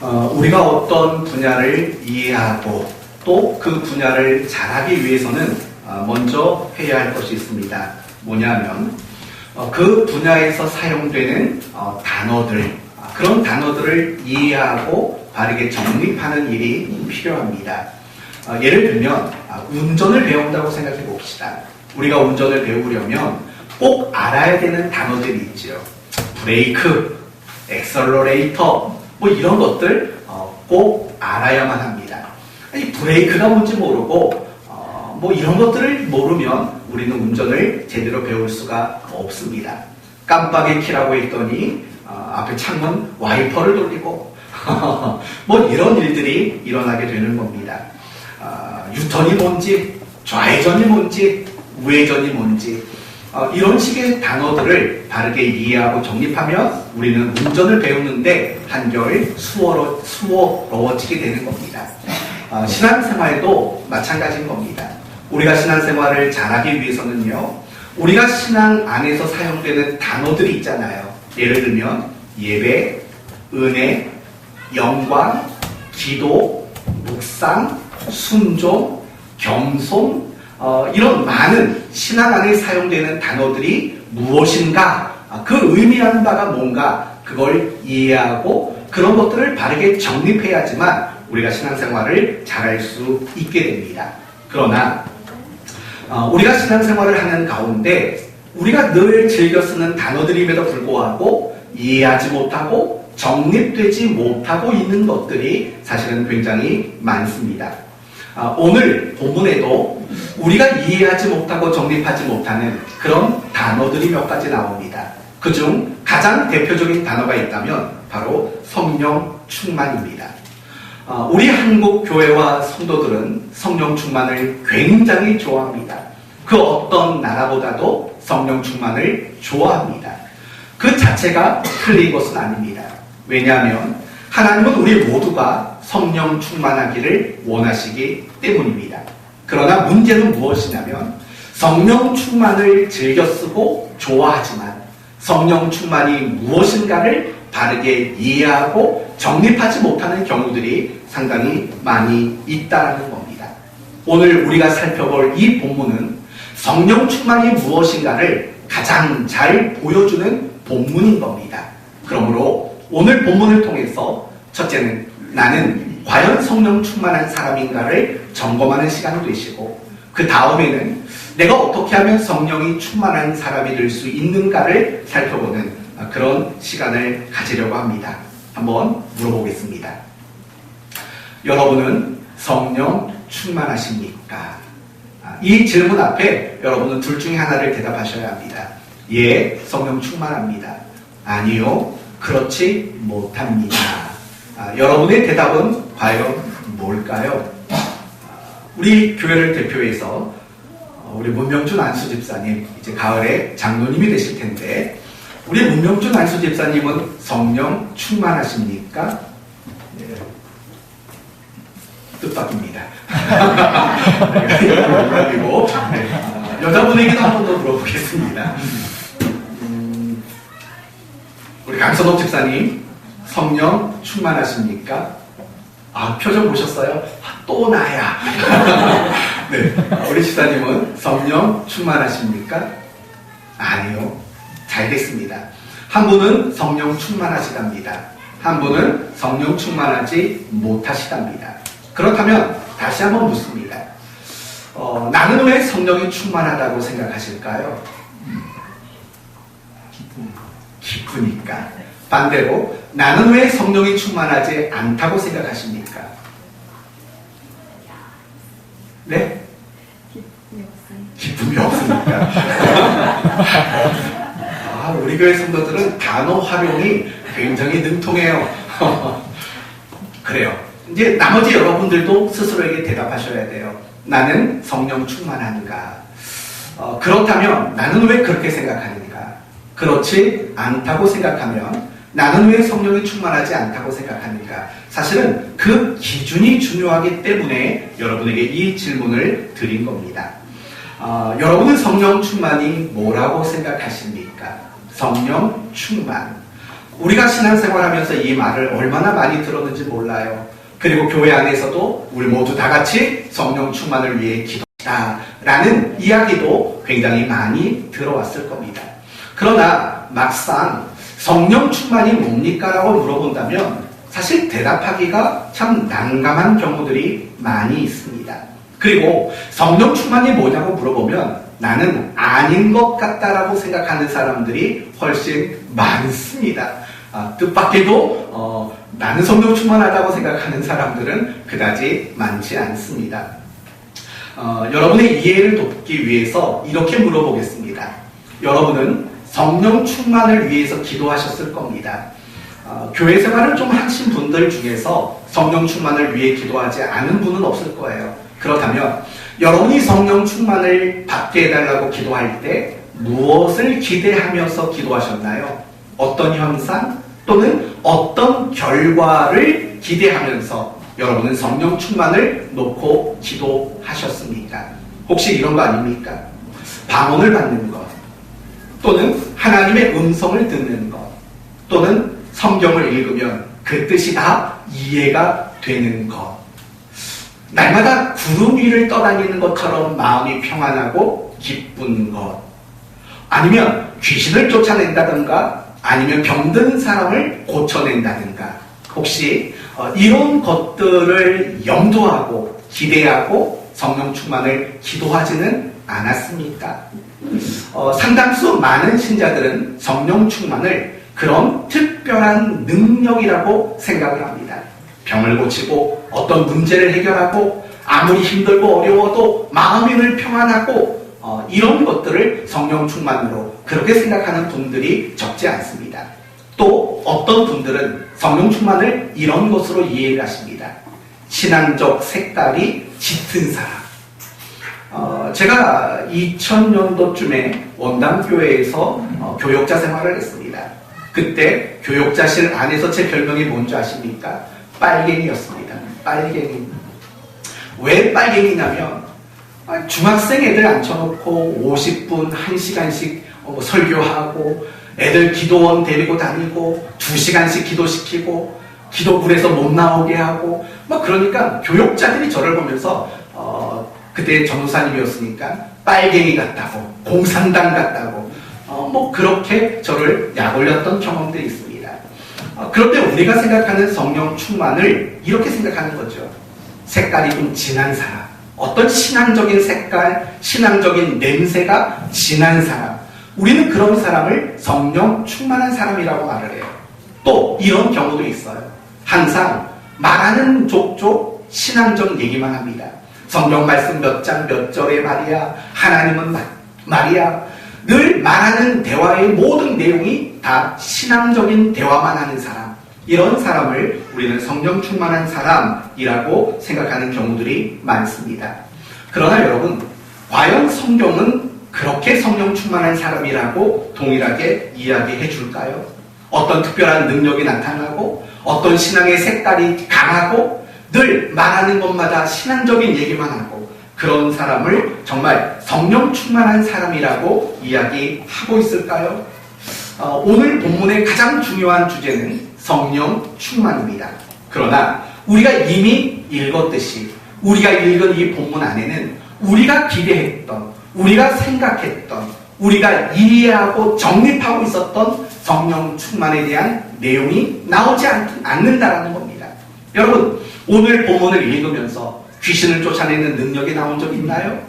우리가 어떤 분야를 이해하고 또 그 분야를 잘하기 위해서는 먼저 해야 할 것이 있습니다. 뭐냐면 그 분야에서 사용되는 단어들, 그런 단어들을 이해하고 바르게 정립하는 일이 필요합니다. 예를 들면 운전을 배운다고 생각해 봅시다. 우리가 운전을 배우려면 꼭 알아야 되는 단어들이 있죠. 브레이크, 엑셀러레이터, 뭐 이런 것들 꼭 알아야만 합니다. 아니, 브레이크가 뭔지 모르고 뭐 이런 것들을 모르면 우리는 운전을 제대로 배울 수가 없습니다. 깜빡이 키라고 했더니 앞에 창문 와이퍼를 돌리고 뭐 이런 일들이 일어나게 되는 겁니다. 유턴이 뭔지, 좌회전이 뭔지, 우회전이 뭔지 이런 식의 단어들을 바르게 이해하고 정립하면 우리는 운전을 배우는데 한결 수월해지게 되는 겁니다. 신앙생활도 마찬가지인 겁니다. 우리가 신앙생활을 잘하기 위해서는요, 우리가 신앙 안에서 사용되는 단어들이 있잖아요. 예를 들면 예배, 은혜, 영광, 기도, 묵상, 순종, 겸손, 이런 많은 신앙 안에 사용되는 단어들이 무엇인가, 그 의미하는 바가 뭔가 그걸 이해하고 그런 것들을 바르게 정립해야지만 우리가 신앙생활을 잘할 수 있게 됩니다. 그러나 우리가 신앙생활을 하는 가운데 우리가 늘 즐겨 쓰는 단어들임에도 불구하고 이해하지 못하고 정립되지 못하고 있는 것들이 사실은 굉장히 많습니다. 오늘 본문에도 우리가 이해하지 못하고 정립하지 못하는 그런 단어들이 몇 가지 나옵니다. 그중 가장 대표적인 단어가 있다면 바로 성령 충만입니다. 우리 한국 교회와 성도들은 성령 충만을 굉장히 좋아합니다. 그 어떤 나라보다도 성령 충만을 좋아합니다. 그 자체가 틀린 것은 아닙니다. 왜냐하면 하나님은 우리 모두가 성령 충만하기를 원하시기 때문입니다. 그러나 문제는 무엇이냐면 성령 충만을 즐겨 쓰고 좋아하지만 성령 충만이 무엇인가를 바르게 이해하고 정립하지 못하는 경우들이 상당히 많이 있다는 겁니다. 오늘 우리가 살펴볼 이 본문은 성령 충만이 무엇인가를 가장 잘 보여주는 본문인 겁니다. 그러므로 오늘 본문을 통해서 첫째는 나는 과연 성령 충만한 사람인가를 점검하는 시간이 되시고, 그 다음에는 내가 어떻게 하면 성령이 충만한 사람이 될 수 있는가를 살펴보는 그런 시간을 가지려고 합니다. 한번 물어보겠습니다. 여러분은 성령 충만하십니까? 이 질문 앞에 여러분은 둘 중에 하나를 대답하셔야 합니다. 예, 성령 충만합니다. 아니요, 그렇지 못합니다. 여러분의 대답은 과연 뭘까요? 우리 교회를 대표해서 우리 문명준 안수 집사님, 이제 가을에 장로님이 되실 텐데, 우리 문명준 안수 집사님은 성령 충만하십니까? 네. 뜻밖입니다. 그리고 여자분에게도 한 번 더 물어보겠습니다. 우리 강선옥 집사님, 성령 충만하십니까? 표정 보셨어요? 또 나야. 네, 우리 집사님은 성령 충만하십니까? 아니요. 잘 됐습니다. 한 분은 성령 충만하시답니다. 한 분은 성령 충만하지 못하시답니다. 그렇다면 다시 한번 묻습니다. 나는 왜 성령이 충만하다고 생각하실까요? 기쁘니까. 반대로 나는 왜 성령이 충만하지 않다고 생각하십니까? 네? 기쁨이 없으니까. 우리 교회 성도들은 단어 활용이 굉장히 능통해요. 그래요. 이제 나머지 여러분들도 스스로에게 대답하셔야 돼요. 나는 성령 충만한가? 그렇다면 나는 왜 그렇게 생각하는가? 그렇지 않다고 생각하면 나는 왜 성령이 충만하지 않다고 생각하는가? 사실은 그 기준이 중요하기 때문에 여러분에게 이 질문을 드린 겁니다. 여러분은 성령 충만이 뭐라고 생각하십니까? 성령 충만. 우리가 신앙생활하면서 이 말을 얼마나 많이 들었는지 몰라요. 그리고 교회 안에서도 우리 모두 다 같이 성령 충만을 위해 기도하자 라는 이야기도 굉장히 많이 들어왔을 겁니다. 그러나 막상 성령 충만이 뭡니까? 라고 물어본다면 사실 대답하기가 참 난감한 경우들이 많이 있습니다. 그리고 성령 충만이 뭐냐고 물어보면 나는 아닌 것 같다라고 생각하는 사람들이 훨씬 많습니다. 뜻밖에도 나는 성령 충만하다고 생각하는 사람들은 그다지 많지 않습니다. 여러분의 이해를 돕기 위해서 이렇게 물어보겠습니다. 여러분은 성령 충만을 위해서 기도하셨을 겁니다. 교회 생활을 좀 하신 분들 중에서 성령 충만을 위해 기도하지 않은 분은 없을 거예요. 그렇다면 여러분이 성령 충만을 받게 해달라고 기도할 때 무엇을 기대하면서 기도하셨나요? 어떤 현상 또는 어떤 결과를 기대하면서 여러분은 성령 충만을 놓고 기도하셨습니까? 혹시 이런 거 아닙니까? 방언을 받는 것 또는 하나님의 음성을 듣는 것 또는 성경을 읽으면 그 뜻이 다 이해가 되는 것, 날마다 구름 위를 떠다니는 것처럼 마음이 평안하고 기쁜 것, 아니면 귀신을 쫓아낸다든가 아니면 병든 사람을 고쳐낸다든가, 혹시 이런 것들을 염두하고 기대하고 성령 충만을 기도하지는 않았습니까? 상당수 많은 신자들은 성령 충만을 그런 특별한 능력이라고 생각을 합니다. 병을 고치고 어떤 문제를 해결하고 아무리 힘들고 어려워도 마음이 늘 평안하고 이런 것들을 성령 충만으로 그렇게 생각하는 분들이 적지 않습니다. 또 어떤 분들은 성령 충만을 이런 것으로 이해를 하십니다. 신앙적 색깔이 짙은 사람. 제가 2000년도쯤에 원담교회에서 교역자 생활을 했습니다. 그때 교역자실 안에서 제 별명이 뭔지 아십니까? 빨갱이였습니다. 빨갱이. 왜 빨갱이냐면 중학생 애들 앉혀놓고 50분, 1시간씩 설교하고 애들 기도원 데리고 다니고 2시간씩 기도시키고 기도불에서 못 나오게 하고 막 그러니까 교역자들이 저를 보면서 그때 전도사님이었으니까 빨갱이 같다고 공산당 같다고 뭐 그렇게 저를 약올렸던 경험들이 있습니다. 그런데 우리가 생각하는 성령 충만을 이렇게 생각하는 거죠. 색깔이 좀 진한 사람, 어떤 신앙적인 색깔, 신앙적인 냄새가 진한 사람, 우리는 그런 사람을 성령 충만한 사람이라고 말을 해요. 또 이런 경우도 있어요. 항상 말하는 족족 신앙적 얘기만 합니다. 성경 말씀 몇 장 몇 절에 말이야, 하나님은 말이야. 늘 말하는 대화의 모든 내용이 다 신앙적인 대화만 하는 사람, 이런 사람을 우리는 성령 충만한 사람이라고 생각하는 경우들이 많습니다. 그러나 여러분, 과연 성경은 그렇게 성령 충만한 사람이라고 동일하게 이야기해 줄까요? 어떤 특별한 능력이 나타나고 어떤 신앙의 색깔이 강하고 늘 말하는 것마다 신앙적인 얘기만 하고 그런 사람을 정말 성령 충만한 사람이라고 이야기하고 있을까요? 오늘 본문의 가장 중요한 주제는 성령 충만입니다. 그러나 우리가 이미 읽었듯이 우리가 읽은 이 본문 안에는 우리가 기대했던, 우리가 생각했던, 우리가 이해하고 정립하고 있었던 성령 충만에 대한 내용이 나오지 않는다라는 겁니다. 여러분, 오늘 본문을 읽으면서 귀신을 쫓아내는 능력이 나온 적 있나요?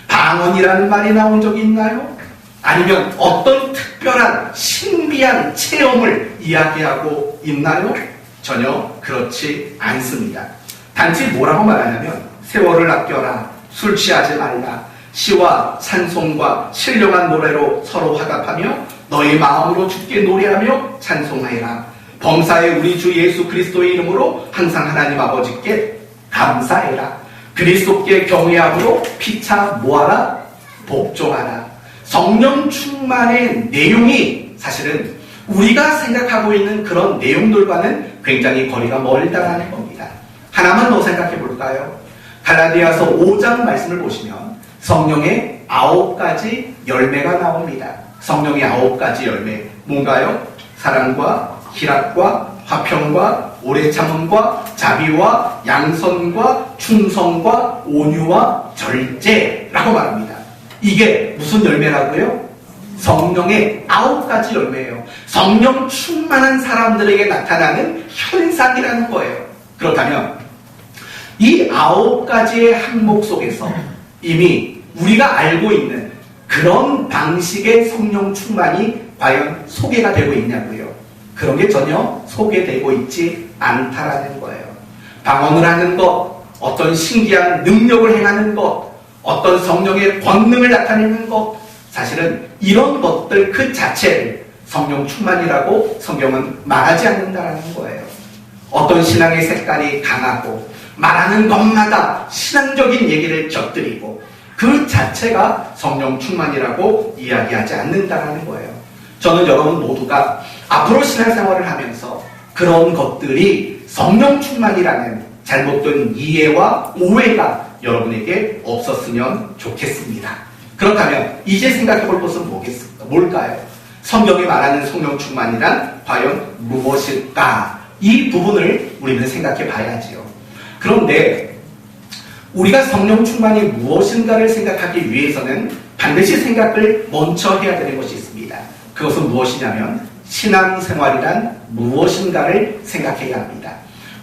방언이라는 말이 나온 적이 있나요? 아니면 어떤 특별한 신비한 체험을 이야기하고 있나요? 전혀 그렇지 않습니다. 단지 뭐라고 말하냐면 세월을 아껴라, 술 취하지 말라, 시와 찬송과 신령한 노래로 서로 화답하며 너희 마음으로 주께 노래하며 찬송하여라. 범사의 우리 주 예수 그리스도의 이름으로 항상 하나님 아버지께 감사해라. 그리스도께 경외함으로 피차 모아라, 복종하라. 성령 충만의 내용이 사실은 우리가 생각하고 있는 그런 내용들과는 굉장히 거리가 멀다라는 겁니다. 하나만 더 생각해 볼까요? 갈라디아서 5장 말씀을 보시면 성령의 9가지 열매가 나옵니다. 성령의 9가지 열매, 뭔가요? 사랑과 희락과 화평과 오래 참음과 자비와 양선과 충성과 온유와 절제라고 말합니다. 이게 무슨 열매라고요? 성령의 9가지 열매예요. 성령 충만한 사람들에게 나타나는 현상이라는 거예요. 그렇다면 이 9가지의 항목 속에서 이미 우리가 알고 있는 그런 방식의 성령 충만이 과연 소개가 되고 있냐고요. 그런 게 전혀 소개되고 있지 않다라는 거예요. 방언을 하는 것, 어떤 신기한 능력을 행하는 것, 어떤 성령의 권능을 나타내는 것, 사실은 이런 것들 그 자체를 성령 충만이라고 성경은 말하지 않는다라는 거예요. 어떤 신앙의 색깔이 강하고 말하는 것마다 신앙적인 얘기를 곁들이고 그 자체가 성령 충만이라고 이야기하지 않는다라는 거예요. 저는 여러분 모두가 앞으로 신앙생활을 하면서 그런 것들이 성령 충만이라는 잘못된 이해와 오해가 여러분에게 없었으면 좋겠습니다. 그렇다면 이제 생각해 볼 것은 뭘까요? 성경이 말하는 성령 충만이란 과연 무엇일까? 이 부분을 우리는 생각해 봐야지요. 그런데 우리가 성령 충만이 무엇인가를 생각하기 위해서는 반드시 생각을 먼저 해야 되는 것이 있습니다. 그것은 무엇이냐면 신앙생활이란 무엇인가를 생각해야 합니다.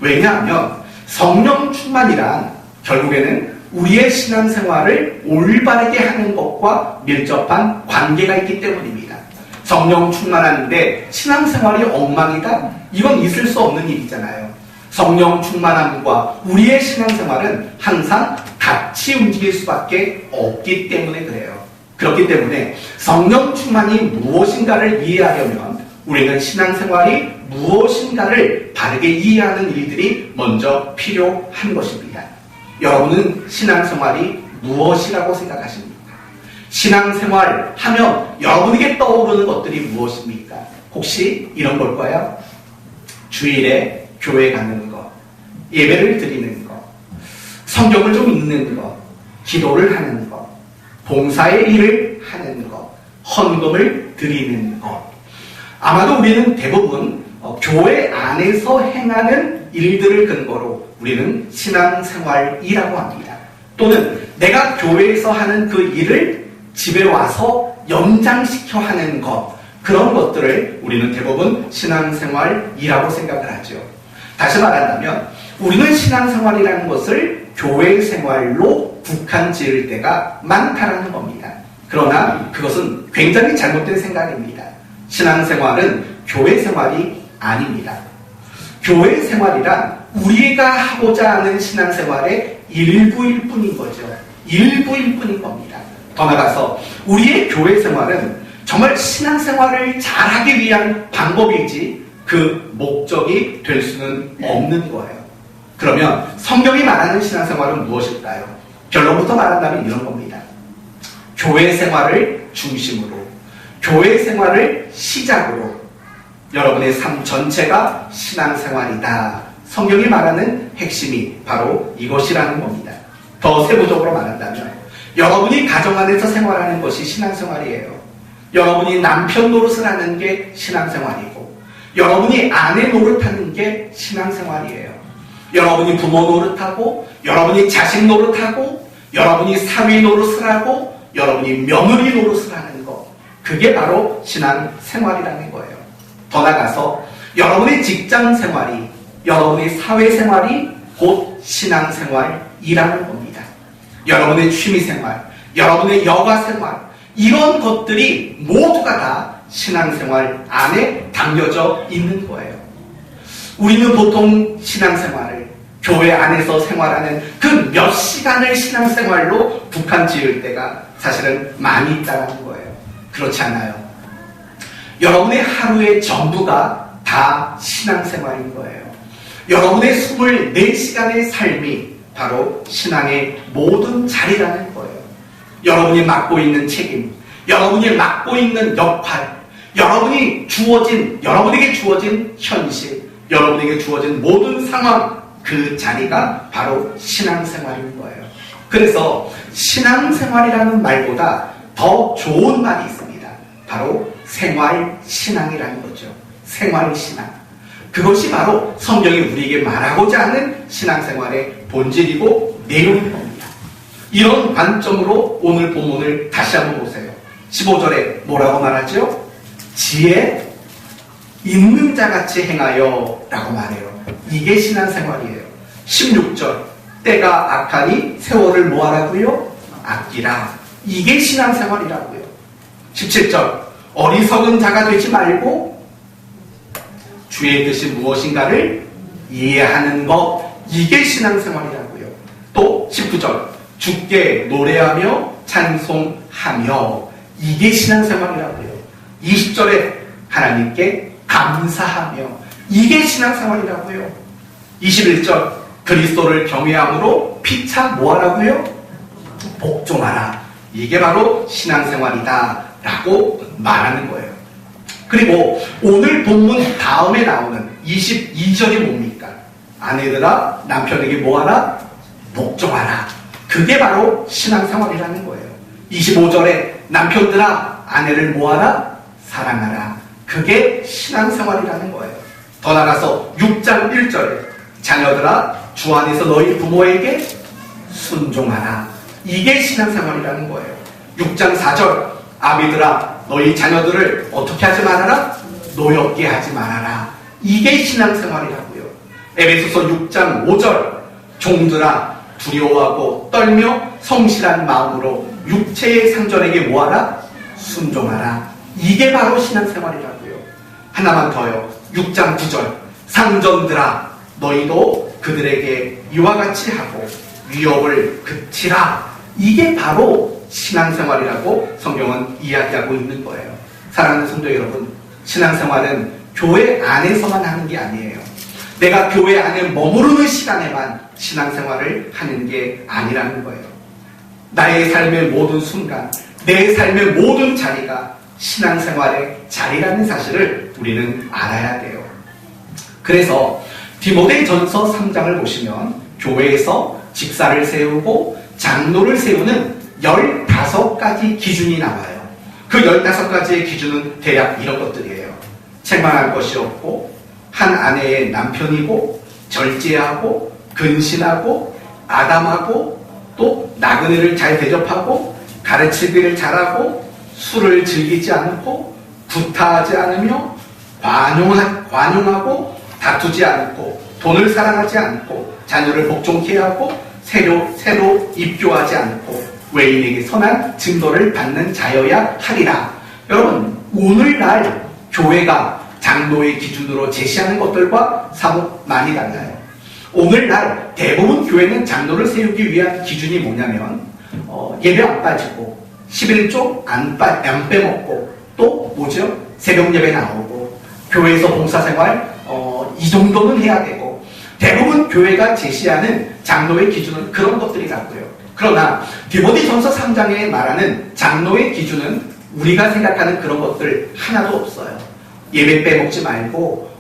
왜냐하면 성령 충만이란 결국에는 우리의 신앙생활을 올바르게 하는 것과 밀접한 관계가 있기 때문입니다. 성령 충만한데 신앙생활이 엉망이다? 이건 있을 수 없는 일이잖아요. 성령 충만함과 우리의 신앙생활은 항상 같이 움직일 수밖에 없기 때문에 그래요. 그렇기 때문에 성령 충만이 무엇인가를 이해하려면 우리는 신앙생활이 무엇인가를 바르게 이해하는 일들이 먼저 필요한 것입니다. 여러분은 신앙생활이 무엇이라고 생각하십니까? 신앙생활 하면 여러분에게 떠오르는 것들이 무엇입니까? 혹시 이런 걸까요? 주일에 교회 가는 것, 예배를 드리는 것, 성경을 좀 읽는 것, 기도를 하는 것, 봉사의 일을 하는 것, 헌금을 드리는 것. 아마도 우리는 대부분 교회 안에서 행하는 일들을 근거로 우리는 신앙생활이라고 합니다. 또는 내가 교회에서 하는 그 일을 집에 와서 연장시켜 하는 것, 그런 것들을 우리는 대부분 신앙생활이라고 생각을 하죠. 다시 말한다면 우리는 신앙생활이라는 것을 교회 생활로 국한 지을 때가 많다는 겁니다. 그러나 그것은 굉장히 잘못된 생각입니다. 신앙생활은 교회 생활이 아닙니다. 교회 생활이란 우리가 하고자 하는 신앙생활의 일부일 뿐인 거죠. 일부일 뿐인 겁니다. 더 나아가서 우리의 교회 생활은 정말 신앙생활을 잘하기 위한 방법이지 그 목적이 될 수는 없는 거예요. 그러면 성경이 말하는 신앙생활은 무엇일까요? 결론부터 말한다면 이런 겁니다. 교회 생활을 중심으로, 교회 생활을 시작으로 여러분의 삶 전체가 신앙생활이다. 성경이 말하는 핵심이 바로 이것이라는 겁니다. 더 세부적으로 말한다면 여러분이 가정 안에서 생활하는 것이 신앙생활이에요. 여러분이 남편 노릇을 하는 게 신앙생활이고 여러분이 아내 노릇하는 게 신앙생활이에요. 여러분이 부모 노릇하고 여러분이 자식 노릇하고 여러분이 사위 노릇을 하고 여러분이 며느리 노릇을 하는 것, 그게 바로 신앙생활이라는 거예요. 더 나아가서 여러분의 직장생활이, 여러분의 사회생활이 곧 신앙생활이라는 겁니다. 여러분의 취미생활, 여러분의 여가생활, 이런 것들이 모두가 다 신앙생활 안에 담겨져 있는 거예요. 우리는 보통 신앙생활을 교회 안에서 생활하는 그 몇 시간을 신앙생활로 국한 지을 때가 사실은 많이 있다는 거예요. 그렇지 않아요. 여러분의 하루의 전부가 다 신앙생활인 거예요. 여러분의 24시간의 삶이 바로 신앙의 모든 자리라는 거예요. 여러분이 맡고 있는 책임, 여러분이 맡고 있는 역할, 여러분에게 주어진 현실, 여러분에게 주어진 모든 상황, 그 자리가 바로 신앙생활인 거예요. 그래서 신앙생활이라는 말보다 더 좋은 말이 있습니다. 바로 생활신앙이라는 거죠. 생활신앙. 그것이 바로 성경이 우리에게 말하고자 하는 신앙생활의 본질이고 내용인 겁니다. 이런 관점으로 오늘 본문을 다시 한번 보세요. 15절에 뭐라고 말하죠? 지혜 있는 자같이 행하여 라고 말해요. 이게 신앙생활이에요. 16절 때가 악하니 세월을 뭐하라고요? 아끼라. 이게 신앙생활이라고요. 17절 어리석은 자가 되지 말고 주의 뜻이 무엇인가를 이해하는 것. 이게 신앙생활이라고요. 또 19절 주께 노래하며 찬송하며. 이게 신앙생활이라고요. 20절에 하나님께 감사하며. 이게 신앙생활이라고요. 21절 그리스도를 경외함으로 피차 뭐하라고요? 복종하라. 이게 바로 신앙생활이다 라고 말하는 거예요. 그리고 오늘 본문 다음에 나오는 22절이 뭡니까? 아내들아 남편에게 뭐하라? 복종하라. 그게 바로 신앙생활이라는 거예요. 25절에 남편들아 아내를 뭐하라? 사랑하라. 그게 신앙생활이라는 거예요. 더 나가서 6장 1절에 자녀들아 주 안에서 너희 부모에게 순종하라. 이게 신앙생활이라는 거예요. 6장 4절 아비들아 너희 자녀들을 어떻게 하지 말아라? 노엽게 하지 말아라. 이게 신앙생활이라고요. 에베소서 6장 5절 종들아 두려워하고 떨며 성실한 마음으로 육체의 상전에게 뭐하라? 순종하라. 이게 바로 신앙생활이라고요. 하나만 더요. 6장 9절 상전들아 너희도 그들에게 이와 같이 하고 위협을 그치라. 이게 바로 신앙생활이라고 성경은 이야기하고 있는 거예요. 사랑하는 성도 여러분, 신앙생활은 교회 안에서만 하는 게 아니에요. 내가 교회 안에 머무르는 시간에만 신앙생활을 하는 게 아니라는 거예요. 나의 삶의 모든 순간, 내 삶의 모든 자리가 신앙생활의 자리라는 사실을 우리는 알아야 돼요. 그래서 디모데전서 3장을 보시면 교회에서 직사를 세우고 장로를 세우는 15가지 기준이 나와요. 그 15가지의 기준은 대략 이런 것들이에요. 책망할 것이 없고, 한 아내의 남편이고, 절제하고, 근신하고, 아담하고, 또 나그네를 잘 대접하고, 가르치기를 잘하고, 술을 즐기지 않고, 구타하지 않으며, 관용하고, 다투지 않고, 돈을 사랑하지 않고, 자녀를 복종케 하고, 새로 입교하지 않고, 외인에게 선한 증거를 받는 자여야 하리라. 여러분, 오늘날 교회가 장로의 기준으로 제시하는 것들과 사뭇 많이 달라요. 오늘날 대부분 교회는 장로를 세우기 위한 기준이 뭐냐면 예배 안 빠지고 11조 안 빼먹고 또 뭐죠? 새벽 예배 나오고 교회에서 봉사생활 이 정도는 해야 되고 대부분 교회가 제시하는 장로의 기준은 그런 것들이라고요. 그러나 디모데전서 3장에 말하는 장로의 기준은 우리가 생각하는 그런 것들 하나도 없어요. 예배 빼먹지 말고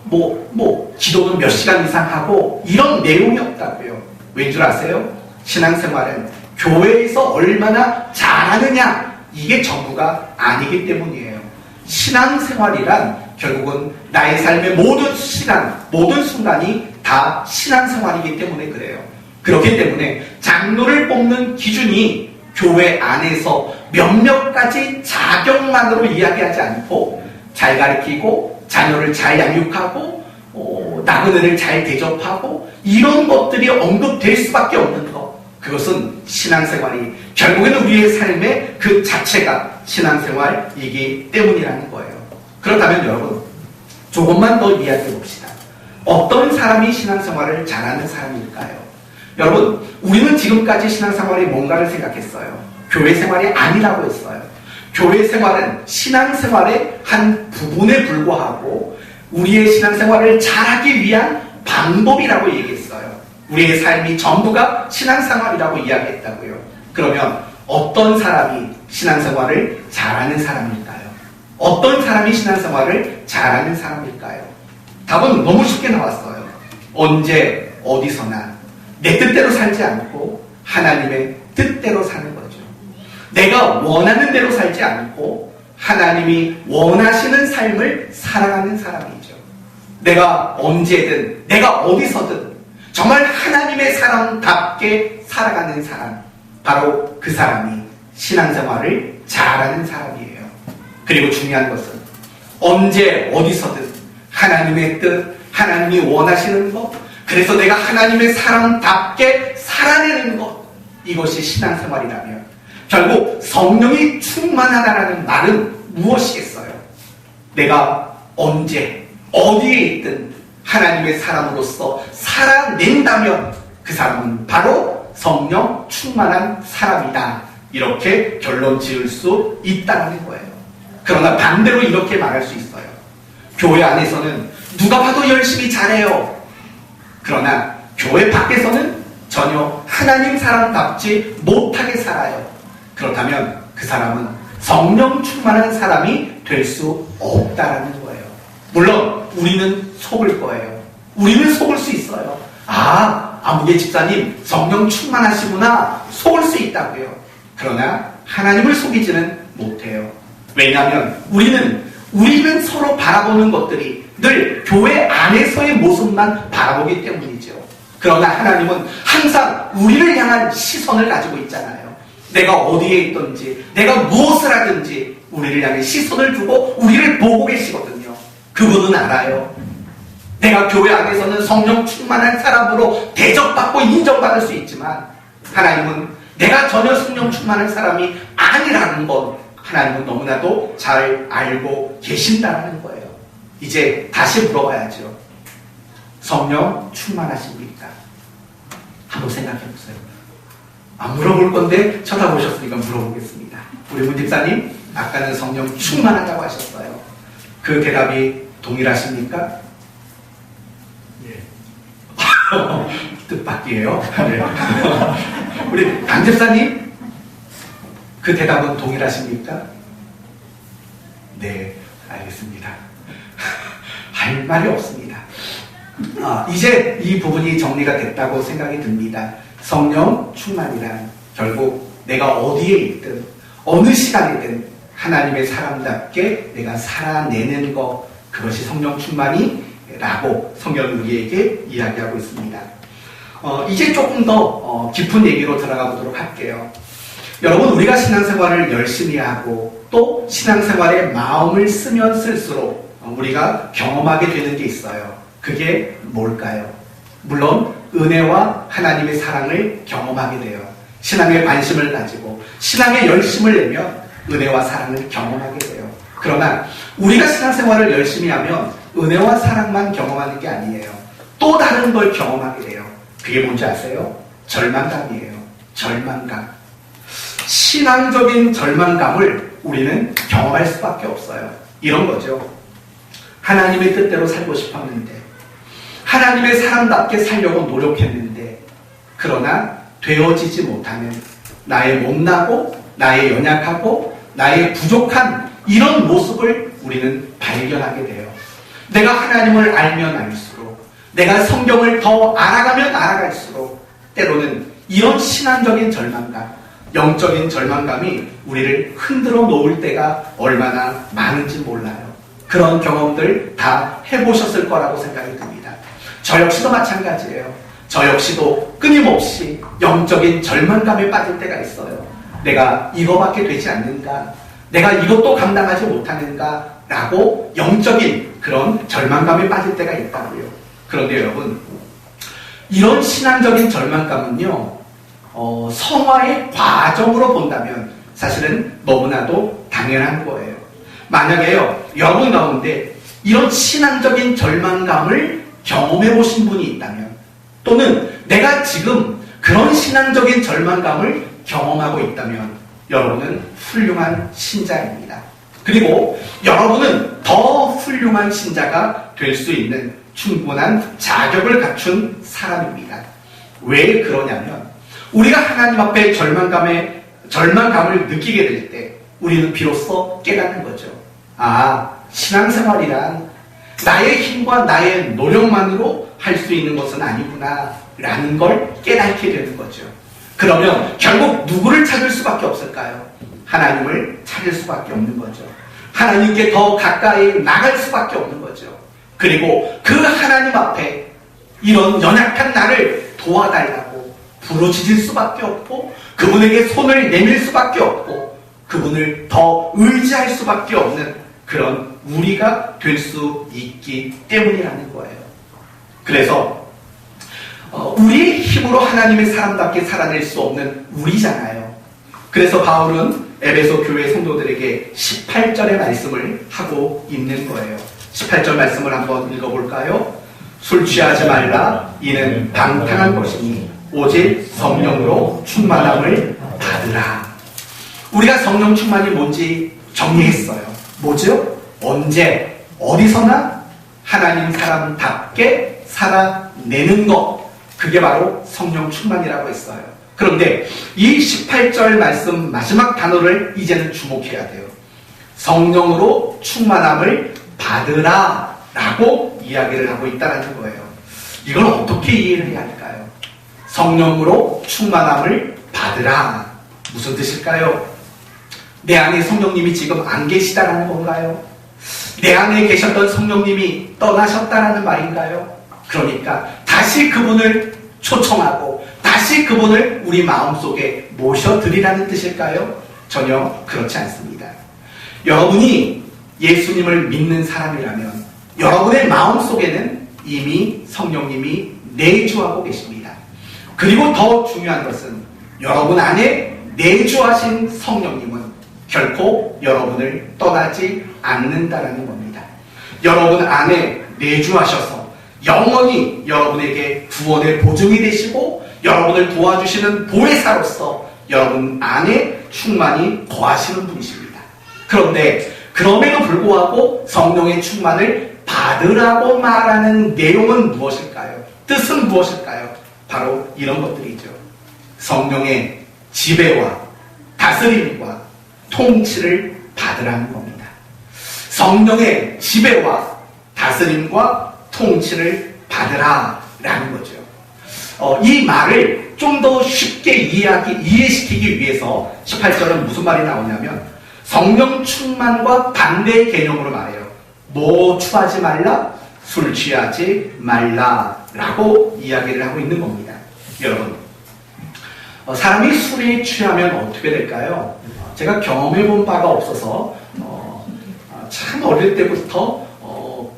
기도는 몇 시간 이상 하고 이런 내용이 없다고요. 왠 줄 아세요? 신앙생활은 교회에서 얼마나 잘하느냐 이게 전부가 아니기 때문이에요. 신앙생활이란 결국은 나의 삶의 모든 시간, 모든 순간이 다 신앙생활이기 때문에 그래요. 그렇기 때문에 장로를 뽑는 기준이 교회 안에서 몇몇 가지 자격만으로 이야기하지 않고 잘 가르치고 자녀를 잘 양육하고 나그네를 잘 대접하고 이런 것들이 언급될 수밖에 없는 것. 그것은 신앙생활이 결국에는 우리의 삶의 그 자체가 신앙생활이기 때문이라는 거예요. 그렇다면 여러분 조금만 더 이야기해 봅시다. 어떤 사람이 신앙생활을 잘하는 사람일까요? 여러분 우리는 지금까지 신앙생활이 뭔가를 생각했어요. 교회 생활이 아니라고 했어요. 교회 생활은 신앙생활의 한 부분에 불과하고 우리의 신앙생활을 잘하기 위한 방법이라고 얘기했어요. 우리의 삶이 전부가 신앙생활이라고 이야기했다고요. 그러면 어떤 사람이 신앙생활을 잘하는 사람일까요? 어떤 사람이 신앙생활을 잘하는 사람일까요? 답은 너무 쉽게 나왔어요. 언제 어디서나 내 뜻대로 살지 않고 하나님의 뜻대로 사는 거죠. 내가 원하는 대로 살지 않고 하나님이 원하시는 삶을 살아가는 사람이죠. 내가 언제든, 내가 어디서든 정말 하나님의 사람답게 살아가는 사람, 바로 그 사람이 신앙생활을 잘하는 사람이에요. 그리고 중요한 것은 언제 어디서든 하나님의 뜻, 하나님이 원하시는 것, 그래서 내가 하나님의 사람답게 살아내는 것, 이것이 신앙생활이라면 결국 성령이 충만하다라는 말은 무엇이겠어요? 내가 언제 어디에 있든 하나님의 사람으로서 살아낸다면 그 사람은 바로 성령 충만한 사람이다, 이렇게 결론 지을 수 있다는 거예요. 그러나 반대로 이렇게 말할 수 있어요. 교회 안에서는 누가 봐도 열심히 잘해요. 그러나 교회 밖에서는 전혀 하나님 사람답지 못하게 살아요. 그렇다면 그 사람은 성령 충만한 사람이 될 수 없다라는 거예요. 물론 우리는 속을 거예요. 우리는 속을 수 있어요. 아무개 집사님 성령 충만하시구나, 속을 수 있다고요. 그러나 하나님을 속이지는 못해요. 왜냐하면 우리는 서로 바라보는 것들이 늘 교회 안에서의 모습만 바라보기 때문이죠. 그러나 하나님은 항상 우리를 향한 시선을 가지고 있잖아요. 내가 어디에 있든지, 내가 무엇을 하든지 우리를 향해 시선을 두고 우리를 보고 계시거든요. 그분은 알아요. 내가 교회 안에서는 성령 충만한 사람으로 대접받고 인정받을 수 있지만 하나님은 내가 전혀 성령 충만한 사람이 아니라는 것, 하나님은 너무나도 잘 알고 계신다는 거예요. 이제 다시 물어봐야죠. 성령 충만하십니까? 한번 생각해 보세요. 안 물어볼 건데 쳐다보셨으니까 물어보겠습니다. 우리 문 집사님, 아까는 성령 충만하다고 하셨어요. 그 대답이 동일하십니까? 예. 뜻밖이에요. 네. 우리 강 집사님, 그 대답은 동일하십니까? 네, 알겠습니다. 할 말이 없습니다. 이제 이 부분이 정리가 됐다고 생각이 듭니다. 성령 충만이란 결국 내가 어디에 있든 어느 시간이든 하나님의 사람답게 내가 살아내는 것, 그것이 성령 충만이라고 성경은 우리에게 이야기하고 있습니다. 이제 조금 더 깊은 얘기로 들어가 보도록 할게요. 여러분, 우리가 신앙생활을 열심히 하고 또 신앙생활에 마음을 쓰면 쓸수록 우리가 경험하게 되는 게 있어요. 그게 뭘까요? 물론 은혜와 하나님의 사랑을 경험하게 돼요. 신앙에 관심을 가지고 신앙에 열심을 내면 은혜와 사랑을 경험하게 돼요. 그러나 우리가 신앙생활을 열심히 하면 은혜와 사랑만 경험하는 게 아니에요. 또 다른 걸 경험하게 돼요. 그게 뭔지 아세요? 절망감이에요. 절망감. 신앙적인 절망감을 우리는 경험할 수밖에 없어요. 이런 거죠. 하나님의 뜻대로 살고 싶었는데, 하나님의 사람답게 살려고 노력했는데, 그러나 되어지지 못하는 나의 못나고 나의 연약하고 나의 부족한 이런 모습을 우리는 발견하게 돼요. 내가 하나님을 알면 알수록, 내가 성경을 더 알아가면 알아갈수록 때로는 이런 신앙적인 절망감, 영적인 절망감이 우리를 흔들어 놓을 때가 얼마나 많은지 몰라요. 그런 경험들 다 해보셨을 거라고 생각이 듭니다. 저 역시도 마찬가지예요. 저 역시도 끊임없이 영적인 절망감에 빠질 때가 있어요. 내가 이거밖에 되지 않는가? 내가 이것도 감당하지 못하는가? 라고 영적인 그런 절망감에 빠질 때가 있다고요. 그런데 여러분, 이런 신앙적인 절망감은요, 성화의 과정으로 본다면 사실은 너무나도 당연한 거예요. 만약에요, 여러분 가운데 이런 신앙적인 절망감을 경험해 보신 분이 있다면, 또는 내가 지금 그런 신앙적인 절망감을 경험하고 있다면 여러분은 훌륭한 신자입니다. 그리고 여러분은 더 훌륭한 신자가 될 수 있는 충분한 자격을 갖춘 사람입니다. 왜 그러냐면, 우리가 하나님 앞에 절망감을 느끼게 될 때 우리는 비로소 깨닫는 거죠. 신앙생활이란 나의 힘과 나의 노력만으로 할 수 있는 것은 아니구나 라는 걸 깨닫게 되는 거죠. 그러면 결국 누구를 찾을 수밖에 없을까요? 하나님을 찾을 수밖에 없는 거죠. 하나님께 더 가까이 나갈 수밖에 없는 거죠. 그리고 그 하나님 앞에 이런 연약한 나를 도와달라고 부르짖을 수밖에 없고 그분에게 손을 내밀 수밖에 없고 그분을 더 의지할 수밖에 없는 그런 우리가 될 수 있기 때문이라는 거예요. 그래서 우리의 힘으로 하나님의 사람답게 살아낼 수 없는 우리잖아요. 그래서 바울은 에베소 교회 성도들에게 18절의 말씀을 하고 있는 거예요. 18절 말씀을 한번 읽어볼까요? 술 취하지 말라. 이는 방탕한 것이니 오직 성령으로 충만함을 받으라. 우리가 성령 충만이 뭔지 정리했어요. 뭐죠? 언제 어디서나 하나님 사람답게 살아내는 것, 그게 바로 성령 충만이라고 했어요. 그런데 이 18절 말씀 마지막 단어를 이제는 주목해야 돼요. 성령으로 충만함을 받으라 라고 이야기를 하고 있다는 거예요. 이걸 어떻게 이해를 해야 할까요? 성령으로 충만함을 받으라. 무슨 뜻일까요? 내 안에 성령님이 지금 안 계시다라는 건가요? 내 안에 계셨던 성령님이 떠나셨다라는 말인가요? 그러니까 다시 그분을 초청하고 다시 그분을 우리 마음속에 모셔드리라는 뜻일까요? 전혀 그렇지 않습니다. 여러분이 예수님을 믿는 사람이라면 여러분의 마음속에는 이미 성령님이 내주하고 계십니다. 그리고 더 중요한 것은 여러분 안에 내주하신 성령님은 결코 여러분을 떠나지 않는다라는 겁니다. 여러분 안에 내주하셔서 영원히 여러분에게 구원의 보증이 되시고 여러분을 도와주시는 보혜사로서 여러분 안에 충만히 거하시는 분이십니다. 그런데 그럼에도 불구하고 성령의 충만을 받으라고 말하는 내용은 무엇일까요? 뜻은 무엇일까요? 바로 이런 것들이죠. 성령의 지배와 다스림과 통치를 받으라는 겁니다. 성령의 지배와 다스림과 통치를 받으라라는 거죠. 이 말을 좀 더 쉽게 이해시키기 위해서 18절은 무슨 말이 나오냐면 성령 충만과 반대의 개념으로 말해요. 뭐 취하지 말라? 술 취하지 말라라고 이야기를 하고 있는 겁니다. 여러분, 사람이 술에 취하면 어떻게 될까요? 제가 경험해 본 바가 없어서 참 어릴 때부터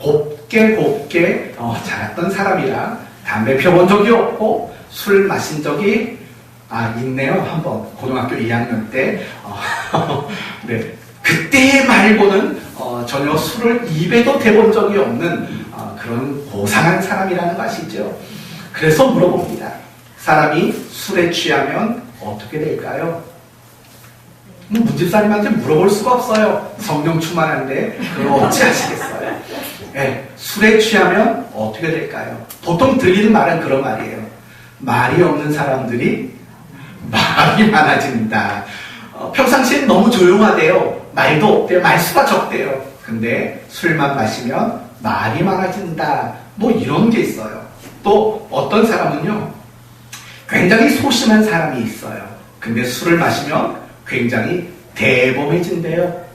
곱게 자랐던 사람이라 담배 펴본 적이 없고 술 마신 적이 있네요. 한번 고등학교 2학년 때 네, 그때 말고는 전혀 술을 입에도 대본 적이 없는 그런 고상한 사람이라는 거 아시죠? 그래서 물어봅니다. 사람이 술에 취하면 어떻게 될까요? 문집사님한테 물어볼 수가 없어요. 성령 충만한데 그걸 어찌 하시겠어요? 네, 술에 취하면 어떻게 될까요? 보통 들리는 말은 그런 말이에요. 말이 없는 사람들이 말이 많아진다. 평상시엔 너무 조용하대요. 말도 없대요. 말수가 적대요. 근데 술만 마시면 말이 많아진다. 뭐 이런 게 있어요. 또 어떤 사람은요, 굉장히 소심한 사람이 있어요. 근데 술을 마시면 굉장히 대범해진대요.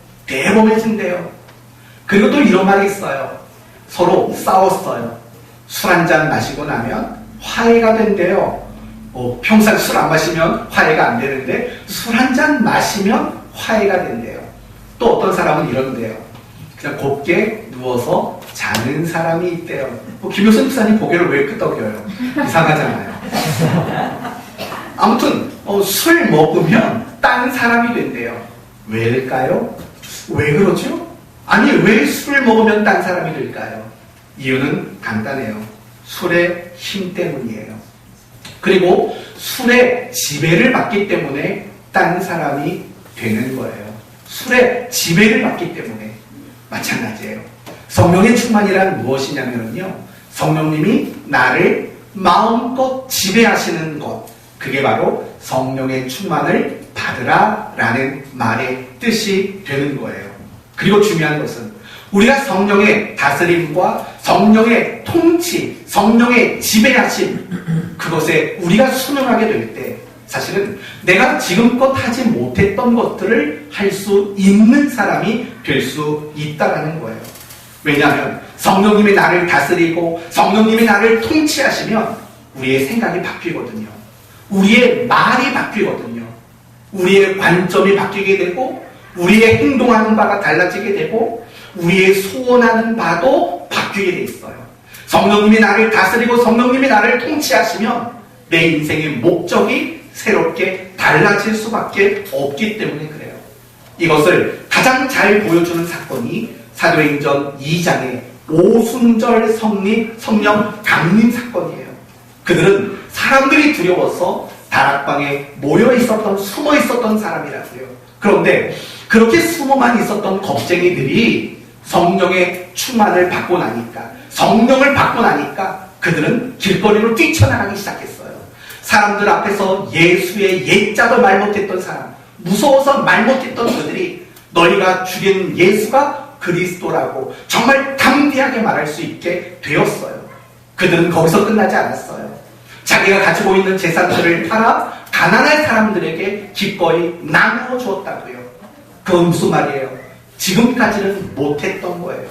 그리고 또 이런 말이 있어요. 서로 싸웠어요. 술 한잔 마시고 나면 화해가 된대요. 평상 술 안 마시면 화해가 안 되는데 술 한잔 마시면 화해가 된대요. 또 어떤 사람은 이런데요. 그냥 곱게 누워서 자는 사람이 있대요. 김효선 집사님 고개를 왜 끄덕여요? 이상하잖아요. 아무튼 술 먹으면 딴 사람이 된대요. 왜일까요? 왜 그러죠? 아니, 왜 술을 먹으면 딴 사람이 될까요? 이유는 간단해요. 술의 힘 때문이에요. 그리고 술의 지배를 받기 때문에 딴 사람이 되는 거예요. 술의 지배를 받기 때문에. 마찬가지예요. 성령의 충만이란 무엇이냐면요, 성령님이 나를 마음껏 지배하시는 것, 그게 바로 성령의 충만을 받으라라는 말의 뜻이 되는 거예요. 그리고 중요한 것은 우리가 성령의 다스림과 성령의 통치, 성령의 지배하심, 그것에 우리가 순응하게 될 때 사실은 내가 지금껏 하지 못했던 것들을 할 수 있는 사람이 될 수 있다는 거예요. 왜냐하면 성령님이 나를 다스리고 성령님이 나를 통치하시면 우리의 생각이 바뀌거든요. 우리의 말이 바뀌거든요. 우리의 관점이 바뀌게 되고 우리의 행동하는 바가 달라지게 되고 우리의 소원하는 바도 바뀌게 돼 있어요. 성령님이 나를 다스리고 성령님이 나를 통치하시면 내 인생의 목적이 새롭게 달라질 수밖에 없기 때문에 그래요. 이것을 가장 잘 보여주는 사건이 사도행전 2장의 오순절 성령 강림 사건이에요. 그들은 사람들이 두려워서 다락방에 모여 있었던, 숨어 있었던 사람이라고요. 그런데 그렇게 숨어만 있었던 겁쟁이들이 성령의 충만을 받고 나니까, 성령을 받고 나니까 그들은 길거리로 뛰쳐나가기 시작했어요. 사람들 앞에서 예수의 예자도 말 못했던 사람, 무서워서 말 못했던 그들이 너희가 죽인 예수가 그리스도라고 정말 담대하게 말할 수 있게 되었어요. 그들은 거기서 끝나지 않았어요. 자기가 가지고 있는 재산들을 팔아 가난한 사람들에게 기꺼이 나누어 주었다고요. 그건 무슨 말이에요? 지금까지는 못했던 거예요.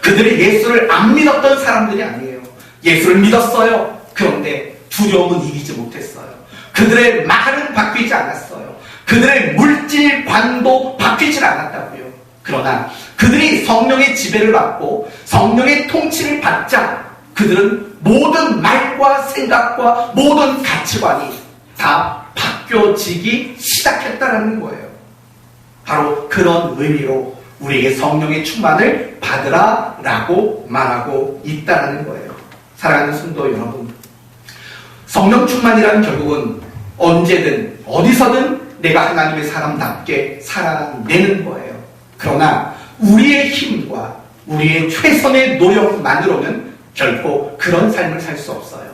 그들이 예수를 안 믿었던 사람들이 아니에요. 예수를 믿었어요. 그런데 두려움은 이기지 못했어요. 그들의 말은 바뀌지 않았어요. 그들의 물질 관도 바뀌지 않았다고요. 그러나 그들이 성령의 지배를 받고 성령의 통치를 받자 그들은 모든 말과 생각과 모든 가치관이 다 바뀌어지기 시작했다는 거예요. 바로 그런 의미로 우리에게 성령의 충만을 받으라라고 말하고 있다는 거예요. 사랑하는 성도 여러분, 성령 충만이라는 결국은 언제든 어디서든 내가 하나님의 사람답게 살아내는 거예요. 그러나 우리의 힘과 우리의 최선의 노력만으로는 결코 그런 삶을 살 수 없어요.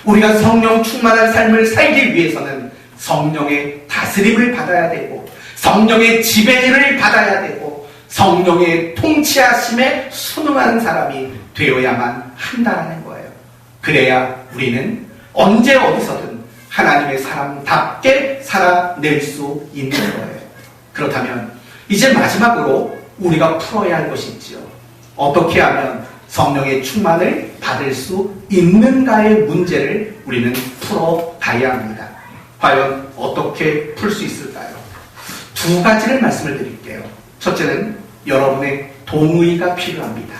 우리가 성령 충만한 삶을 살기 위해서는 성령의 다스림을 받아야 되고 성령의 지배를 받아야 되고 성령의 통치하심에 순응하는 사람이 되어야만 한다는 거예요. 그래야 우리는 언제 어디서든 하나님의 사람답게 살아낼 수 있는 거예요. 그렇다면 이제 마지막으로 우리가 풀어야 할 것이 있지요. 어떻게 하면 성령의 충만을 받을 수 있는가의 문제를 우리는 풀어가야 합니다. 과연 어떻게 풀 수 있을까요? 두 가지를 말씀을 드릴게요. 첫째는 여러분의 동의가 필요합니다.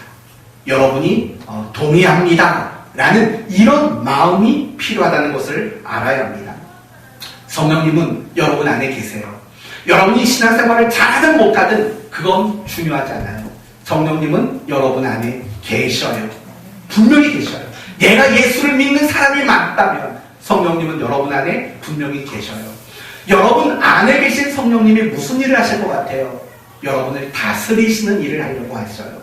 여러분이 동의합니다 라는 이런 마음이 필요하다는 것을 알아야 합니다. 성령님은 여러분 안에 계세요. 여러분이 신앙생활을 잘하든 못하든 그건 중요하지 않아요. 성령님은 여러분 안에 계셔요. 분명히 계셔요. 내가 예수를 믿는 사람이 맞다면 성령님은 여러분 안에 분명히 계셔요. 여러분 안에 계신 성령님이 무슨 일을 하실 것 같아요? 여러분을 다스리시는 일을 하려고 하셔요.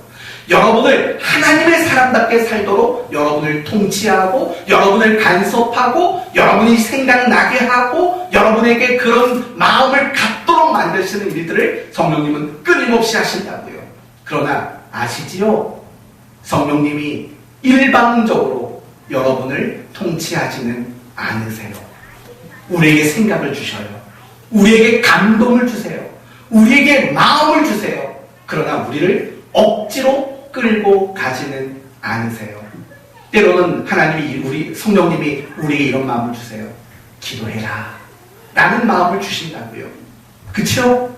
여러분을 하나님의 사람답게 살도록 여러분을 통치하고 여러분을 간섭하고 여러분이 생각나게 하고 여러분에게 그런 마음을 갖도록 만드시는 일들을 성령님은 끊임없이 하신다고요. 그러나 아시지요? 성령님이 일방적으로 여러분을 통치하지는 않으세요. 우리에게 생각을 주셔요. 우리에게 감동을 주세요. 우리에게 마음을 주세요. 그러나 우리를 억지로 끌고 가지는 않으세요. 때로는 하나님이 성령님이 우리에게 이런 마음을 주세요. 기도해라 라는 마음을 주신다고요. 그쵸?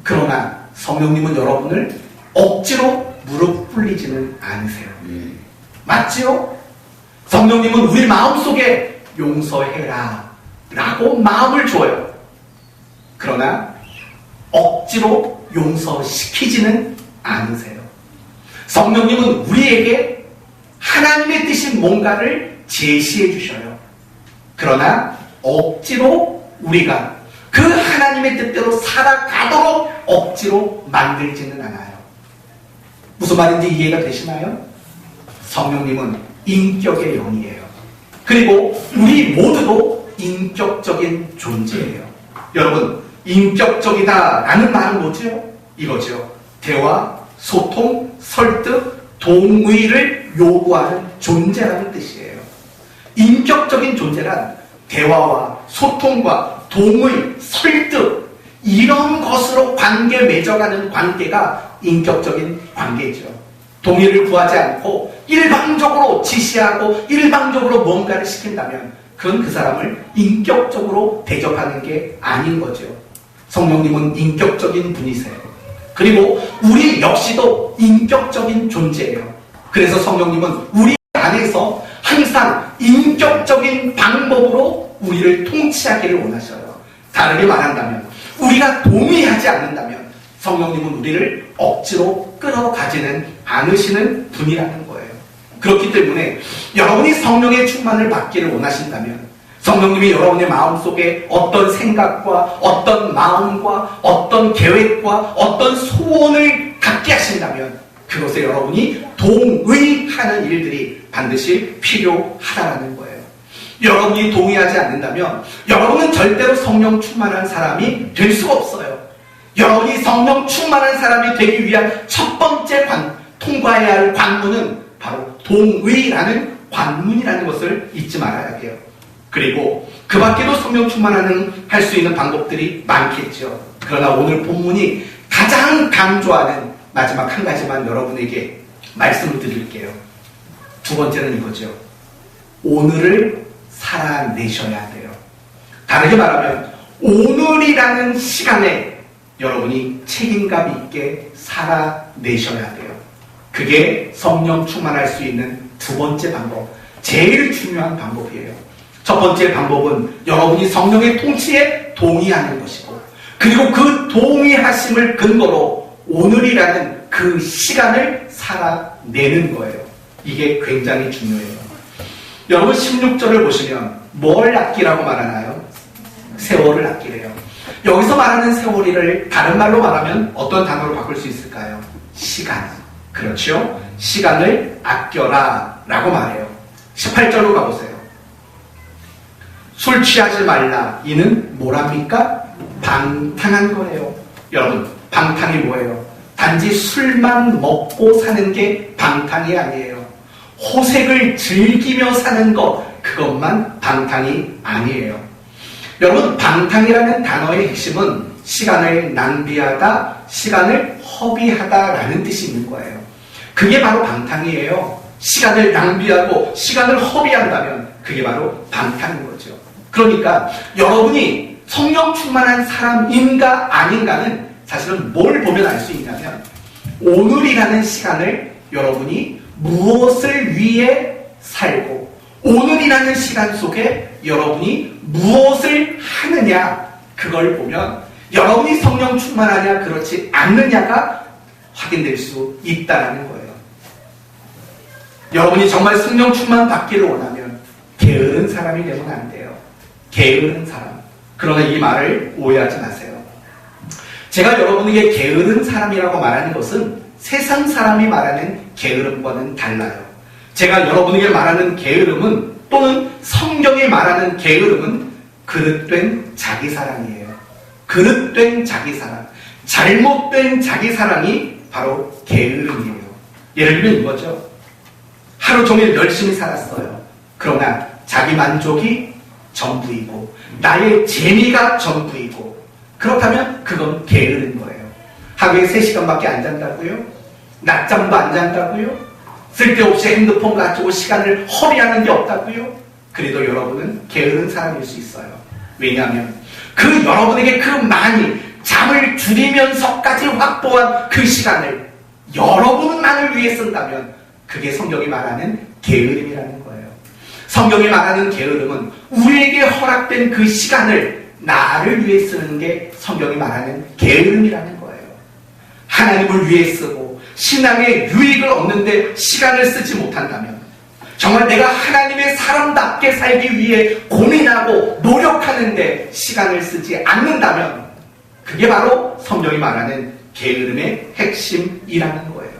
그러나 성령님은 여러분을 억지로 무릎 꿇리지는 않으세요. 맞지요? 성령님은 우리 마음속에 용서해라 라고 마음을 줘요. 그러나 억지로 용서시키지는 않으세요. 성령님은 우리에게 하나님의 뜻인 뭔가를 제시해 주셔요. 그러나 억지로 우리가 그 하나님의 뜻대로 살아가도록 억지로 만들지는 않아요. 무슨 말인지 이해가 되시나요? 성령님은 인격의 영이에요. 그리고 우리 모두도 인격적인 존재예요. 여러분, 인격적이다라는 말은 뭐죠? 이거죠. 대화, 소통, 설득, 동의를 요구하는 존재라는 뜻이에요. 인격적인 존재란 대화와 소통과 동의, 설득 이런 것으로 관계 맺어가는 관계가 인격적인 관계죠. 동의를 구하지 않고 일방적으로 지시하고 일방적으로 뭔가를 시킨다면 그건 그 사람을 인격적으로 대접하는 게 아닌 거죠. 성령님은 인격적인 분이세요. 그리고 우리 역시도 인격적인 존재예요. 그래서 성령님은 우리 안에서 항상 인격적인 방법으로 우리를 통치하기를 원하셔요. 다르게 말한다면 우리가 동의하지 않는다면 성령님은 우리를 억지로 끌어가지는 않으시는 분이라는 거예요. 그렇기 때문에 여러분이 성령의 충만을 받기를 원하신다면 성령님이 여러분의 마음속에 어떤 생각과 어떤 마음과 어떤 계획과 어떤 소원을 갖게 하신다면 그것에 여러분이 동의하는 일들이 반드시 필요하다는 거예요. 여러분이 동의하지 않는다면 여러분은 절대로 성령 충만한 사람이 될 수가 없어요. 여러분이 성령 충만한 사람이 되기 위한 첫 번째 통과해야 할 관문은 바로 동의라는 관문이라는 것을 잊지 말아야 돼요. 그리고 그 밖에도 성령 충만하는 할 수 있는 방법들이 많겠죠. 그러나 오늘 본문이 가장 강조하는 마지막 한 가지만 여러분에게 말씀을 드릴게요. 두 번째는 이거죠. 오늘을 살아내셔야 돼요. 다르게 말하면 오늘이라는 시간에 여러분이 책임감 있게 살아내셔야 돼요. 그게 성령 충만할 수 있는 두 번째 방법, 제일 중요한 방법이에요. 첫 번째 방법은 여러분이 성령의 통치에 동의하는 것이고, 그리고 그 동의하심을 근거로 오늘이라는 그 시간을 살아내는 거예요. 이게 굉장히 중요해요. 여러분 16절을 보시면 뭘 아끼라고 말하나요? 세월을 아끼래요. 여기서 말하는 세월이를 다른 말로 말하면 어떤 단어로 바꿀 수 있을까요? 시간. 그렇죠? 시간을 아껴라 라고 말해요. 18절로 가보세요. 술 취하지 말라. 이는 뭐랍니까? 방탕한 거예요. 여러분, 방탕이 뭐예요? 단지 술만 먹고 사는 게 방탕이 아니에요. 호색을 즐기며 사는 것, 그것만 방탕이 아니에요. 여러분, 방탕이라는 단어의 핵심은 시간을 낭비하다, 시간을 허비하다라는 뜻이 있는 거예요. 그게 바로 방탕이에요. 시간을 낭비하고 시간을 허비한다면 그게 바로 방탕인 거죠. 그러니까 여러분이 성령 충만한 사람인가 아닌가는 사실은 뭘 보면 알 수 있냐면 오늘이라는 시간을 여러분이 무엇을 위해 살고 오늘이라는 시간 속에 여러분이 무엇을 하느냐 그걸 보면 여러분이 성령 충만하냐 그렇지 않느냐가 확인될 수 있다는 거예요. 여러분이 정말 성령 충만 받기를 원하면 게으른 사람이 되면 안 돼요. 게으른 사람. 그러나 이 말을 오해하지 마세요. 제가 여러분에게 게으른 사람이라고 말하는 것은 세상 사람이 말하는 게으름과는 달라요. 제가 여러분에게 말하는 게으름은 또는 성경이 말하는 게으름은 그릇된 자기 사랑이에요. 그릇된 자기 사랑. 잘못된 자기 사랑이 바로 게으름이에요. 예를 들면 이거죠. 하루 종일 열심히 살았어요. 그러나 자기 만족이 전부이고 나의 재미가 전부이고 그렇다면 그건 게으른 거예요. 하루에 3시간밖에 안 잔다고요? 낮잠도 안 잔다고요? 쓸데없이 핸드폰 가지고 시간을 허비하는 게 없다고요? 그래도 여러분은 게으른 사람일 수 있어요. 왜냐하면 그 여러분에게 그 많이 잠을 줄이면서까지 확보한 그 시간을 여러분만을 위해 쓴다면 그게 성경이 말하는 게으름이라는 거예요. 성경이 말하는 게으름은 우리에게 허락된 그 시간을 나를 위해 쓰는 게 성경이 말하는 게으름이라는 거예요. 하나님을 위해 쓰고 신앙의 유익을 얻는데 시간을 쓰지 못한다면 정말 내가 하나님의 사람답게 살기 위해 고민하고 노력하는데 시간을 쓰지 않는다면 그게 바로 성경이 말하는 게으름의 핵심이라는 거예요.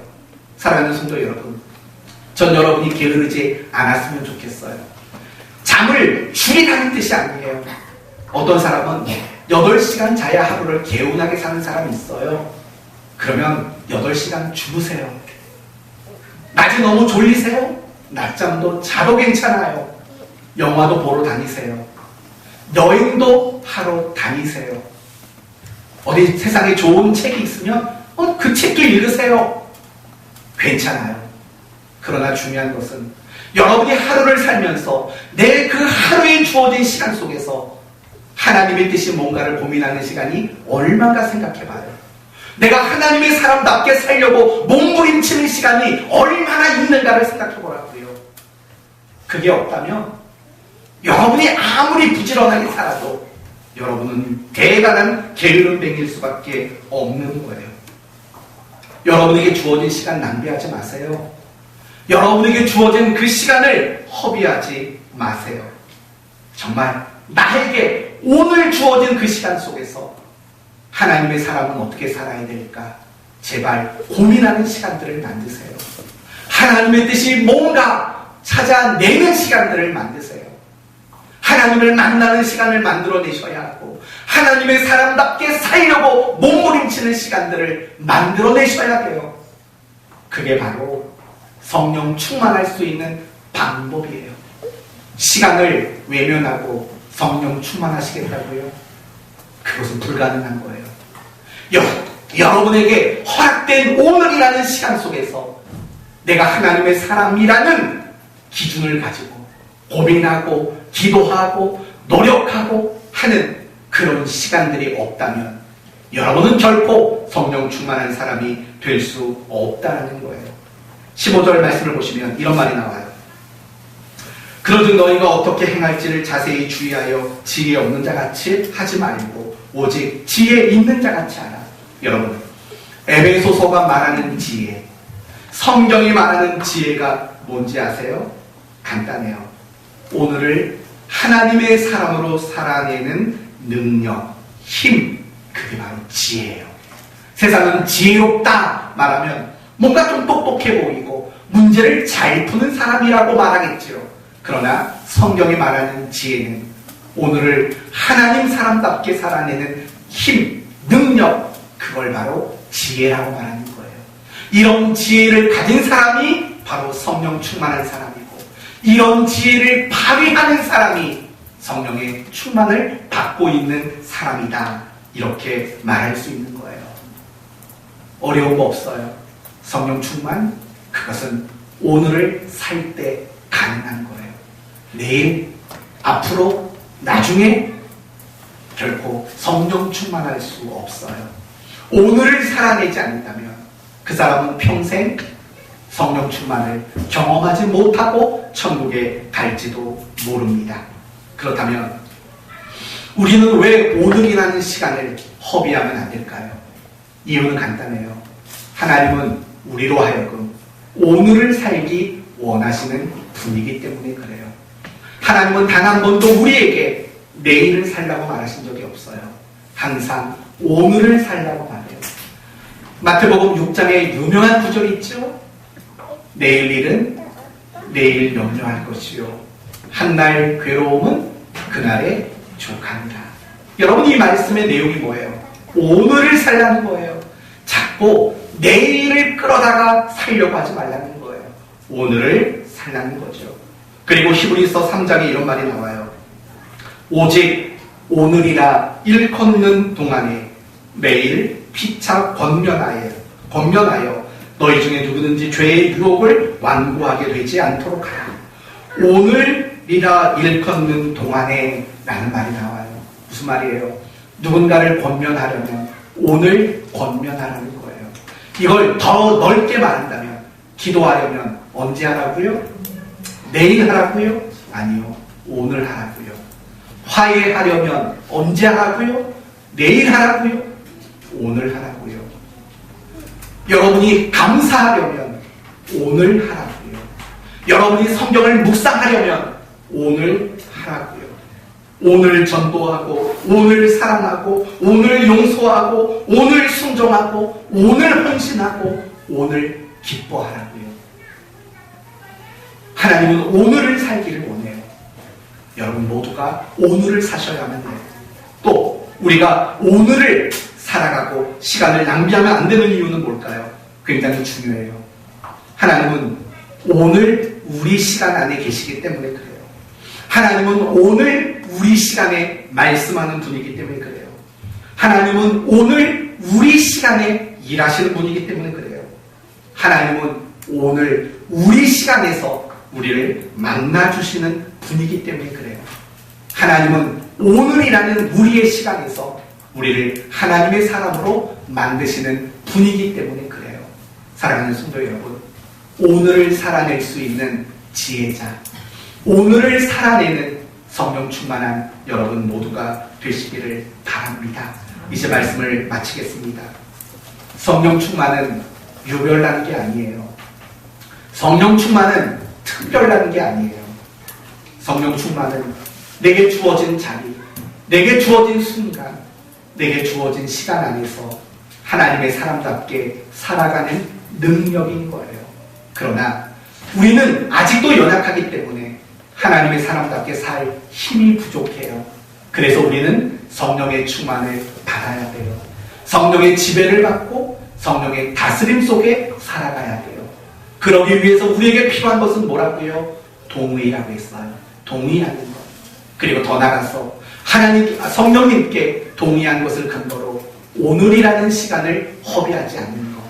사랑하는 성도 여러분, 전 여러분이 게으르지 않았으면 좋겠어요. 잠을 줄이라는 뜻이 아니에요. 어떤 사람은 8시간 자야 하루를 개운하게 사는 사람이 있어요. 그러면 8시간 주무세요. 낮에 너무 졸리세요? 낮잠도 자도 괜찮아요. 영화도 보러 다니세요. 여행도 하러 다니세요. 어디 세상에 좋은 책이 있으면 그 책도 읽으세요. 괜찮아요. 그러나 중요한 것은 여러분이 하루를 살면서 내 그 하루에 주어진 시간 속에서 하나님의 뜻이 뭔가를 고민하는 시간이 얼마나 생각해봐요. 내가 하나님의 사람답게 살려고 몸부림치는 시간이 얼마나 있는가를 생각해보라고요. 그게 없다면 여러분이 아무리 부지런하게 살아도 여러분은 대단한 게으름뱅이일 수밖에 없는 거예요. 여러분에게 주어진 시간 낭비하지 마세요. 여러분에게 주어진 그 시간을 허비하지 마세요. 정말 나에게 오늘 주어진 그 시간 속에서 하나님의 사람은 어떻게 살아야 될까? 제발 고민하는 시간들을 만드세요. 하나님의 뜻이 뭔가 찾아내는 시간들을 만드세요. 하나님을 만나는 시간을 만들어내셔야 하고 하나님의 사람답게 살려고 몸부림치는 시간들을 만들어내셔야 돼요. 그게 바로 성령 충만할 수 있는 방법이에요. 시간을 외면하고 성령 충만하시겠다고요? 그것은 불가능한 거예요. 여러분에게 허락된 오늘이라는 시간 속에서 내가 하나님의 사람이라는 기준을 가지고 고민하고 기도하고 노력하고 하는 그런 시간들이 없다면 여러분은 결코 성령 충만한 사람이 될 수 없다는 거예요. 15절 말씀을 보시면 이런 말이 나와요. 그러즉 너희가 어떻게 행할지를 자세히 주의하여 지혜 없는 자같이 하지 말고 오직 지혜 있는 자같이 하라. 여러분, 에베소서가 말하는 지혜, 성경이 말하는 지혜가 뭔지 아세요? 간단해요. 오늘을 하나님의 사람으로 살아내는 능력, 힘, 그게 바로 지혜예요. 세상은 지혜롭다 말하면 뭔가 좀 똑똑해 보이고 문제를 잘 푸는 사람이라고 말하겠지요. 그러나 성경이 말하는 지혜는 오늘을 하나님 사람답게 살아내는 힘, 능력, 그걸 바로 지혜라고 말하는 거예요. 이런 지혜를 가진 사람이 바로 성령 충만한 사람이고 이런 지혜를 발휘하는 사람이 성령의 충만을 받고 있는 사람이다. 이렇게 말할 수 있는 거예요. 어려운 거 없어요. 성령 충만, 그것은 오늘을 살 때 가능한 거예요. 내일, 앞으로, 나중에 결코 성령 충만할 수 없어요. 오늘을 살아내지 않는다면 그 사람은 평생 성령 충만을 경험하지 못하고 천국에 갈지도 모릅니다. 그렇다면 우리는 왜 오늘이라는 시간을 허비하면 안 될까요? 이유는 간단해요. 하나님은 우리로 하여금 오늘을 살기 원하시는 분이기 때문에 그래요. 하나님은 단 한 번도 우리에게 내일을 살라고 말하신 적이 없어요. 항상 오늘을 살라고 말해요. 마태복음 6장에 유명한 구절이 있죠. 내일 일은 내일 염려할 것이요 한날 괴로움은 그날에 족하니라. 여러분, 이 말씀의 내용이 뭐예요? 오늘을 살라는 거예요. 자꾸 내일을 끌어다가 살려고 하지 말라는 거예요. 오늘을 살라는 거죠. 그리고 히브리서 3장에 이런 말이 나와요. 오직 오늘이라 일컫는 동안에 매일 피차 권면하여 너희 중에 누구든지 죄의 유혹을 완고하게 되지 않도록 하라. 오늘이라 일컫는 동안에 라는 말이 나와요. 무슨 말이에요? 누군가를 권면하려면 오늘 권면하라는 거예요. 이걸 더 넓게 말한다면 기도하려면 언제 하라고요? 내일 하라고요? 아니요, 오늘 하라고요. 화해하려면 언제 하라고요? 내일 하라고요? 오늘 하라고요. 여러분이 감사하려면 오늘 하라고요. 여러분이 성경을 묵상하려면 오늘 하라고요. 오늘 전도하고 오늘 사랑하고 오늘 용서하고 오늘 순종하고 오늘 헌신하고 오늘 기뻐하라고요. 하나님은 오늘을 살기를 원해요. 여러분 모두가 오늘을 사셔야만 해요. 또 우리가 오늘을 살아가고 시간을 낭비하면 안 되는 이유는 뭘까요? 굉장히 중요해요. 하나님은 오늘 우리 시간 안에 계시기 때문에 그래요. 하나님은 오늘 우리 시간에 말씀하는 분이기 때문에 그래요. 하나님은 오늘 우리 시간에 일하시는 분이기 때문에 그래요. 하나님은 오늘 우리 시간에서 우리를 만나주시는 분이기 때문에 그래요. 하나님은 오늘이라는 우리의 시간에서 우리를 하나님의 사람으로 만드시는 분이기 때문에 그래요. 사랑하는 성도 여러분, 오늘을 살아낼 수 있는 지혜자, 오늘을 살아내는 성령 충만한 여러분 모두가 되시기를 바랍니다. 이제 말씀을 마치겠습니다. 성령 충만은 유별나는 게 아니에요. 성령 충만은 특별한 게 아니에요. 성령 충만은 내게 주어진 자리, 내게 주어진 순간, 내게 주어진 시간 안에서 하나님의 사람답게 살아가는 능력인 거예요. 그러나 우리는 아직도 연약하기 때문에 하나님의 사람답게 살 힘이 부족해요. 그래서 우리는 성령의 충만을 받아야 돼요. 성령의 지배를 받고 성령의 다스림 속에 살아가야 돼요. 그러기 위해서 우리에게 필요한 것은 뭐라고요? 동의라고 했어요. 동의하는 것. 그리고 더 나아가서 성령님께 동의한 것을 근거로 오늘이라는 시간을 허비하지 않는 것.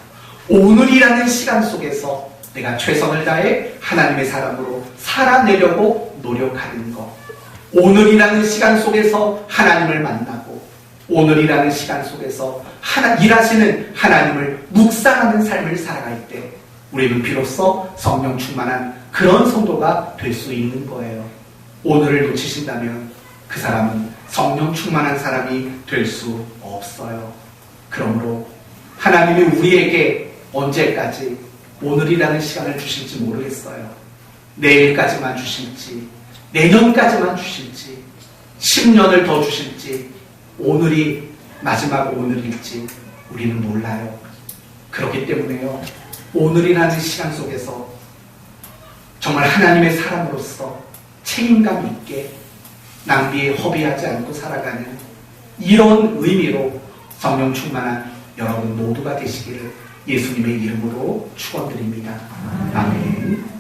오늘이라는 시간 속에서 내가 최선을 다해 하나님의 사람으로 살아내려고 노력하는 것. 오늘이라는 시간 속에서 하나님을 만나고 오늘이라는 시간 속에서 일하시는 하나님을 묵상하는 삶을 살아갈 때 우리는 비로소 성령 충만한 그런 성도가 될 수 있는 거예요. 오늘을 놓치신다면 그 사람은 성령 충만한 사람이 될 수 없어요. 그러므로 하나님이 우리에게 언제까지 오늘이라는 시간을 주실지 모르겠어요. 내일까지만 주실지, 내년까지만 주실지, 10년을 더 주실지, 오늘이 마지막 오늘일지 우리는 몰라요. 그렇기 때문에요, 오늘이라는 시간 속에서 정말 하나님의 사람으로서 책임감 있게 낭비에 허비하지 않고 살아가는 이런 의미로 성령 충만한 여러분 모두가 되시기를 예수님의 이름으로 축원드립니다. 아멘.